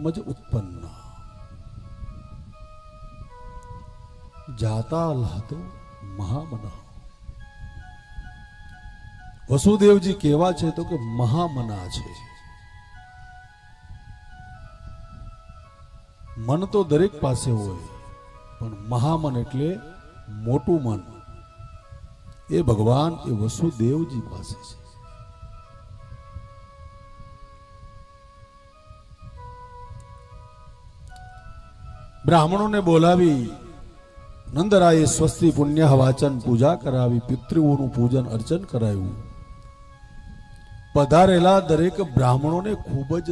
પિતરાત્મજ ઉત્પન્ન જાતા લહતો મહામના. વસુદેવજી કેવા છે તો કે મહામના છે. મન તો દરેક પાસે હોય, પણ મહામન એટલે મોટું મન. એ ભગવાન એ વસુદેવજી પાસે છે. બ્રાહ્મણોને બોલાવી નંદરાયે સ્વસ્તિ પુણ્ય વાચન પૂજા કરાવી, પિતૃઓનું પૂજન અર્ચન કરાવ્યું. પધારેલા દરેક બ્રાહ્મણોને ખૂબ જ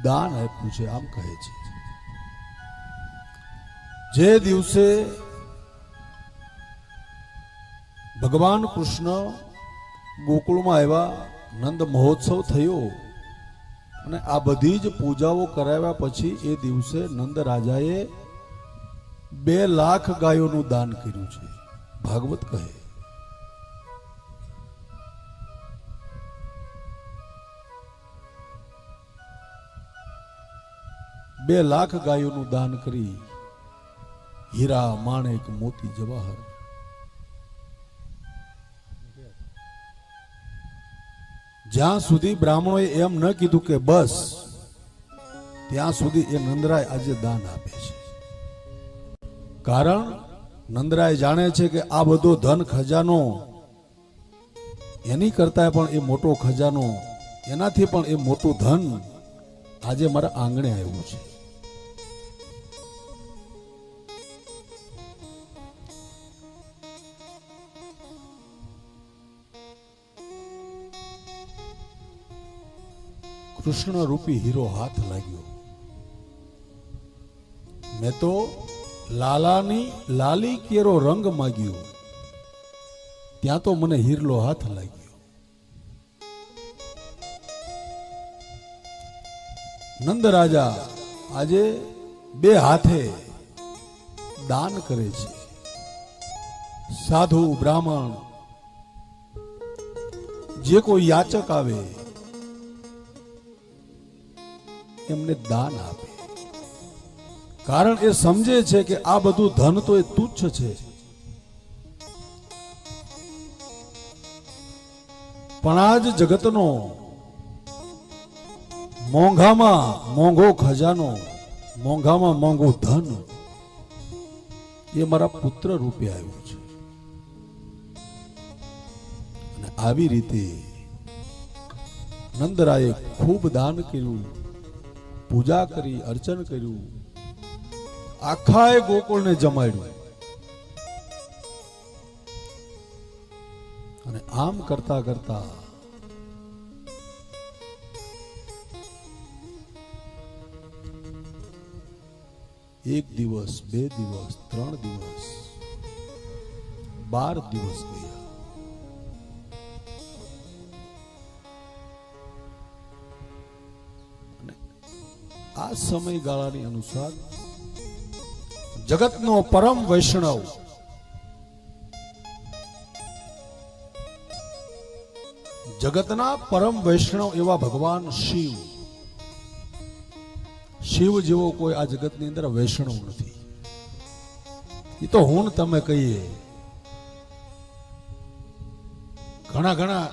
દાન આપ્યું છે. આમ કહે છે, જે દિવસે ભગવાન કૃષ્ણ ગોકુળમાં આવ્યા, નંદ મહોત્સવ થયો અને આ બધી જ પૂજાઓ કરાવ્યા પછી એ દિવસે નંદ રાજાએ 2 લાખ ગાયોનું દાન કર્યું છે. ભાગવત કહે બે લાખ ગાયોનું દાન કરી હીરા માણેક મોતી જવાહર. જ્યાં સુધી બ્રાહ્મણોએ એમ ન કીધું કે બસ, ત્યાં સુધી એ નંદરાય આજે દાન આપે છે. કારણ નંદરાય જાણે છે કે આ બધો ધન ખજાનો એની કરતા પણ એ મોટો ખજાનો, એનાથી પણ એ મોટું ધન આજે મારા આંગણે આવ્યું છે. કૃષ્ણ રૂપી હીરો હાથ લાગ્યો. મેં તો લાલાની લાલી કેરો રંગ માગ્યો, ત્યાં તો મને હીરલો હાથ લાગ્યો. નંદ રાજા આજે 2 હાથે દાન કરે છે. સાધુ બ્રાહ્મણ જે કોઈ યાચક આવે એમને દાન આપે. કારણ એ સમજે છે કે આ બધું ધન તો એ તુચ્છ છે, પણ આજ જગતનો મોંઘામાં મોંઘો ખજાનો, મોંઘામાં મોંઘું ધન એ મારા પુત્ર રૂપે આવ્યું છે. અને આવી રીતે નંદરાયે ખૂબ દાન કર્યું, પૂજા કરી, અર્ચન કર્યું, આખાય ગોકુળને જમાડ્યું. અને આમ કરતા કરતા એક દિવસ, 2 દિવસ, 3 દિવસ, 12 દિવસ ગયા. આ સમયગાળાની અનુસાર જગતનો પરમ વૈષ્ણવ જગતના પરમ વૈષ્ણવ એવા ભગવાન શિવ, શિવ જેવો કોઈ આ જગતની અંદર વૈષ્ણવ નથી. એ તો હું તમે કહીએ, ઘણા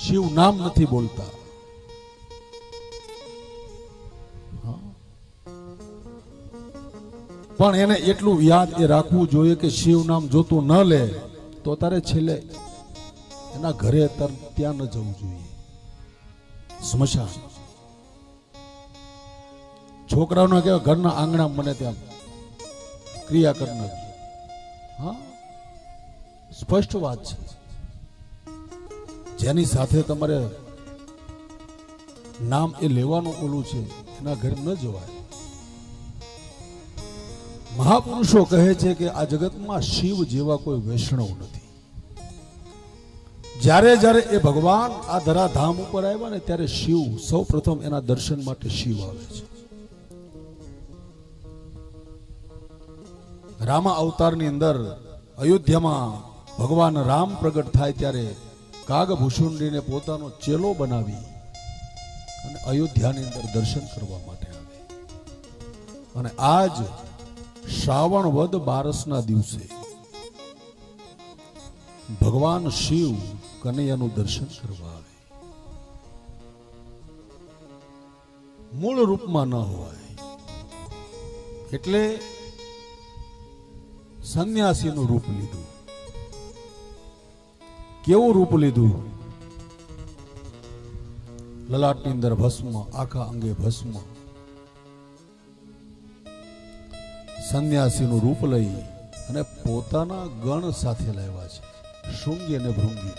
શિવ નામ નથી બોલતા, પણ એને એટલું યાદ એ રાખવું જોઈએ કે શિવ નામ જોતું ન લે તો તારે છેલ્લે એના ઘરે ત્યાં ન જવું જોઈએ, સ્મશાન. છોકરાઓને કહેવાય ઘરના આંગણા મને ત્યાં ક્રિયા કરી નાખજો. હા, સ્પષ્ટ વાત છે. જેની સાથે તમારે નામ એ લેવાનું ઓલું છે એના ઘરે ન જવાય. મહાપુરુષો કહે છે કે આ જગતમાં શિવ જેવા કોઈ વૈષ્ણવ નથી. જ્યારે જ્યારે એ ભગવાન આ ધરાધામ ઉપર આવ્યા ને ત્યારે શિવ સૌ પ્રથમ એના દર્શન માટે શિવ આવે છે. રામા અવતારની અંદર અયોધ્યામાં ભગવાન રામ પ્રગટ થાય ત્યારે કાગભૂષુંડીને પોતાનો ચેલો બનાવી અને અયોધ્યાની અંદર દર્શન કરવા માટે આવે. અને આજ શ્રાવણ વદ બારસના દિવસે ભગવાન શિવ કનૈયાનું દર્શન કરવા આવે. મૂળ રૂપમાં ન હોય એટલે સંન્યાસીનું રૂપ લીધું. કેવું રૂપ લીધું? લલાટની અંદર ભસ્મ, આખા અંગે ભસ્મ, સંન્યાસીનું રૂપ લઈ અને પોતાના ગણ સાથે લાવ્યા છે, શૃંગી અને ભૃંગી.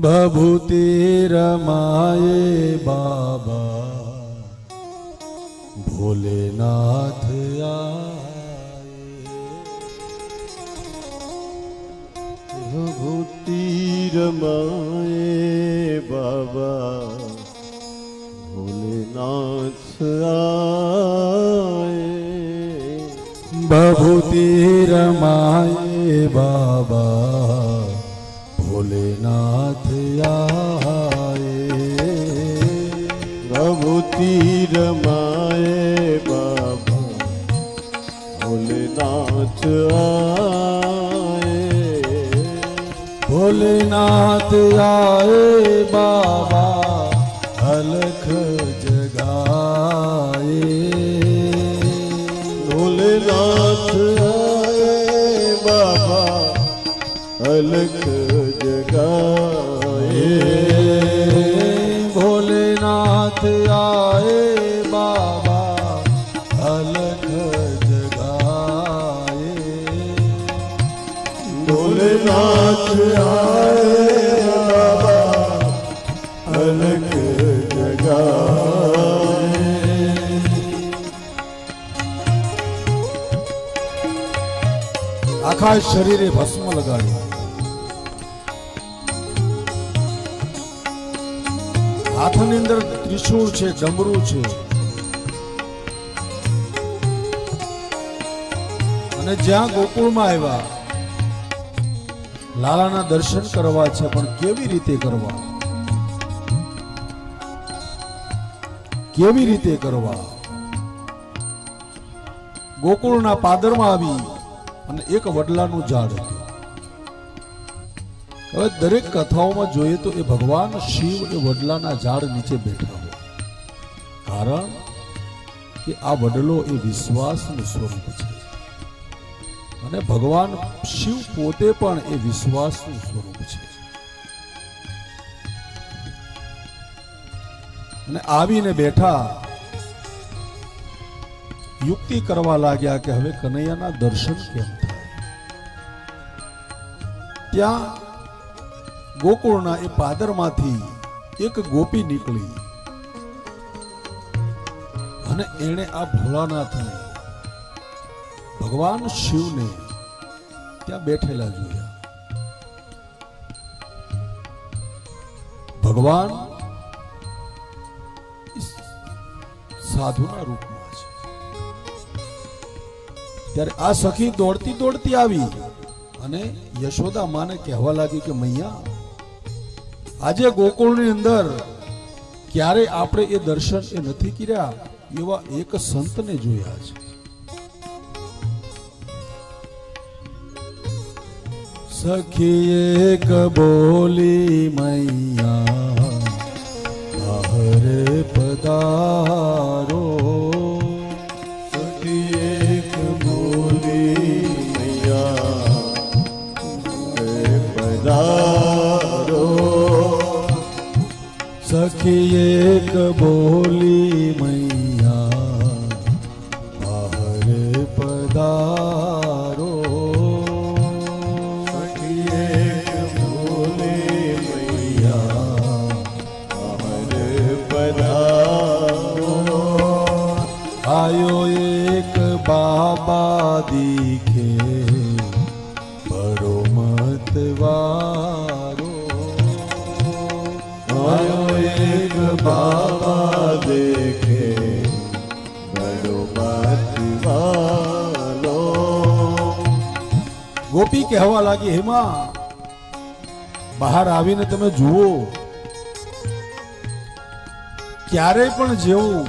ભભૂતિ રમાયે બાબા ભોલેનાથ આયે. ભભૂતિ રમાયે બાબા ભોલેનાથ આયે. ભભૂતિ રમાયે બાબા ભોલેનાથ આયે. ભભૂતિ રમાયે બાબા ભોલેનાથ આયે. ભોલેનાથ આયે બાબા અલખ જગાયે. ભોલેનાથ આયે બાબા અલખ જગાયે. ભોલેનાથ આયે બાબા અલખ જગાયે. ભોલેનાથ આયે બાબા અલખ જગાયે. આખા શરીરે ભસ્મ લગાડ્યું. હાથની અંદર ત્રિશૂળ છે, ડમરું છે, અને જ્યાં ગોકુળમાં આવ્યા લાલાના દર્શન કરવા છે, પણ કેવી રીતે કરવા? કેવી રીતે કરવા? ગોકુળના પાદરમાં આવી અને એક વડલાનું ઝાડ હતું. હવે દરેક કથાઓમાં જોઈએ તો એ ભગવાન શિવ એ વડલાના ઝાડ નીચે બેઠા હોય, કારણ કે આ વડલો એ વિશ્વાસનું સ્વરૂપ છે અને ભગવાન શિવ પોતે પણ એ વિશ્વાસનું સ્વરૂપ છે. અને આવીને બેઠા, યુક્તિ કરવા લાગ્યા કે હવે કનૈયાના દર્શન કેમ થાય. ત્યાં ગોકુળના એ પાદરમાંથી એક ગોપી નીકળી અને એણે આ ભોળાનાથને, ભગવાન શિવને ત્યાં બેઠેલા જોયા. ભગવાન સાધુના રૂપમાં છે. ત્યારે આ સખી દોડતી દોડતી આવી અને યશોદા માને કહેવા લાગી કે મૈયા, આજે ગોકુળની અંદર ક્યારે આપણે એ દર્શન એ નથી કર્યા એવા એક સંતને જોયા છે. સખી એક બોલી મૈયા બહાર પધારો. સખી એક બોલી મૈયા પધારો. સખી એક બોલી મૈયા બહાર પધારો. સખી એક બોલી મૈયા બહાર પધારો. આયો એક બાબા દીખે બડો મતવારો. આયો એક બાબા દેખે બડો મતવાલો. ગોપી કહેવા લાગી, હેમા બહાર આવીને તમે જુઓ, ક્યારેય પણ જેવું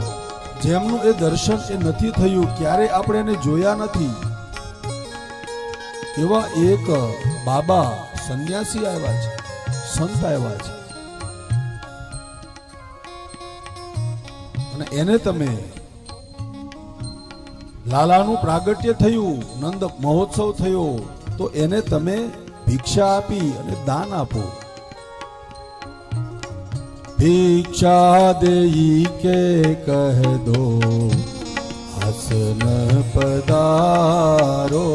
જેમનું એ દર્શન એ નથી થયું, ક્યારેય આપણે એને જોયા નથી, એવા એક બાબા સંન્યાસી આવ્યા છે, સંત આવ્યા છે, અને એને તમે લાલાનું પ્રાગટ્ય થયું, નંદ મહોત્સવ થયો, તો એને તમે ભિક્ષા આપી અને દાન આપો. ભિક્ષા દેઈ કે કહ દો હસન પધારો,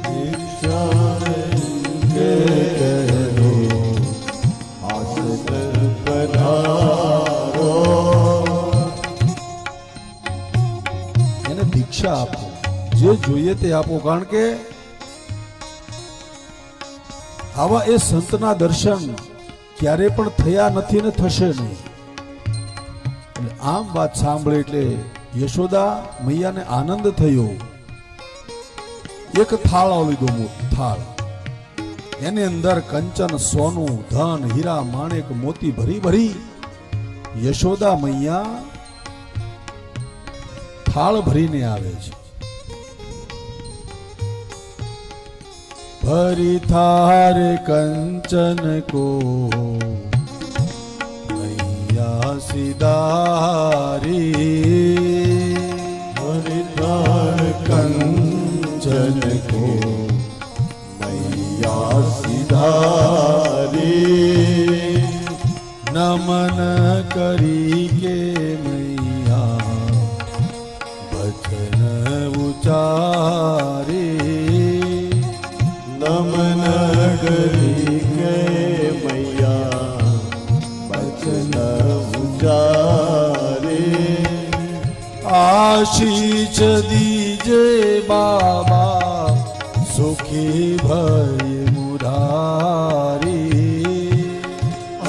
ભિક્ષા કે કહ દો હસન પધારો. એને ભિક્ષા આપો, જે જોઈએ તે આપો, કારણ કે આવા એ સંતના દર્શન ક્યારે પણ થયા નથી ને થશે નહીં. એટલે આમ વાત સાંભળે એટલે યશોદા મૈયાને આનંદ થયો. એક થાળ લીધો, મોટો થાળ, એની અંદર કંચન, સોનું, ધન, હીરા, માણેક, મોતી ભરી ભરી યશોદા મૈયા થાળ ભરીને આવે છે. भरी थार कंचन को मैया सिदारी, भरी थार कंचन को मैया सिधारी. नमन करी के मैया वचन उचारी, नमन करी के मैया बचन उचारे. आशीष दीजे बाबा सुखी भय मुरारी,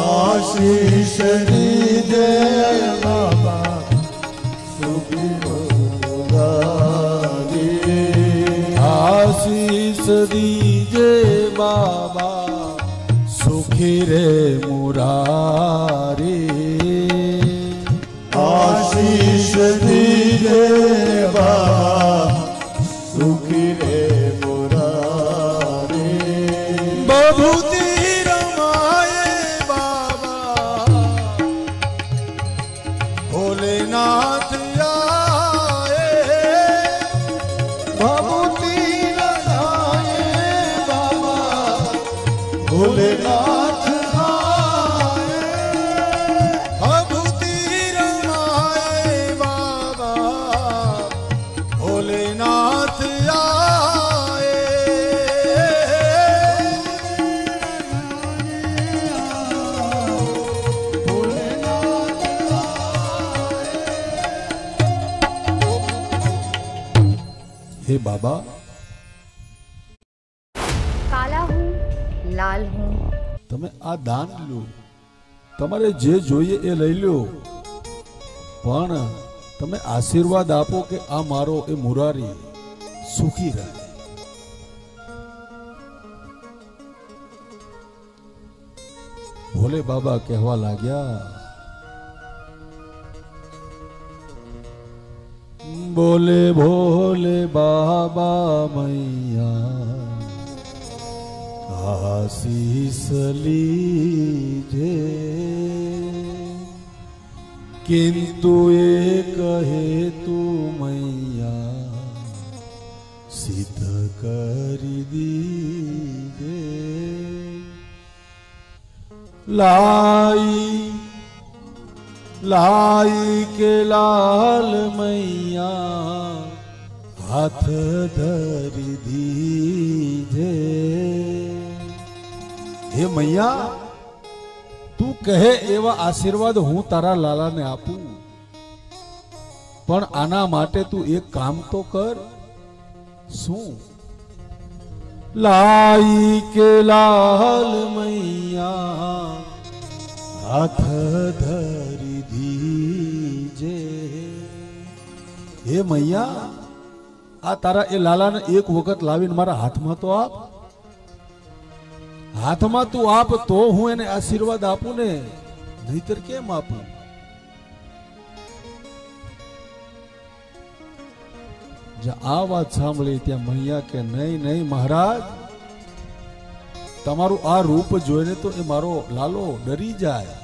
आशीष दीजे बाबा सुखी मुरारी. आशीष दीजे बाबा सुखी रे मुरारी, आशीष दीजे बाबा सुखी रे मुरारी. बभूति रमाए बाबा भोलेनाथ आए, भभूति रमाए बाबा भोलेनाथ आए. भभूति रमाए बाबा भोलेनाथ आए. हे बाबा, काला हूँ, लाल हूँ, તમે આ દાન લો, તમારે જે જોઈએ એ લઈ લો, પણ તમે આશીર્વાદ આપો કે આ મારો એ મુરારી સુખી રહે. ભોલે બાબા કહેવા લાગ્યા, બોલે ભોલે બાબા મૈયા आशीष लीजे, किंतु ये कहे तू मैया सिद्ध कर दीजे. लाई लाई के लाल मैया हाथ धरी दीजे. હે મૈયા, તું કહે એવા આશીર્વાદ હું તારા લાલાને આપું, પણ આના માટે તું એક કામ તો કર. શું? लाई के लाल मैया हाथ धरी दीजे. હે મૈયા, આ તારા એ લાલાને એક વખત લાવીને મારા હાથમાં તો આપ. હાથમાં તું આપ તો હું એને આશીર્વાદ આપું ને, નહીતર કેમ આપું? આ વાત સાંભળી ત્યાં મૈયા કે નહીં નહીં મહારાજ, તમારું આ રૂપ જોઈને તો એ મારો લાલો ડરી જાય.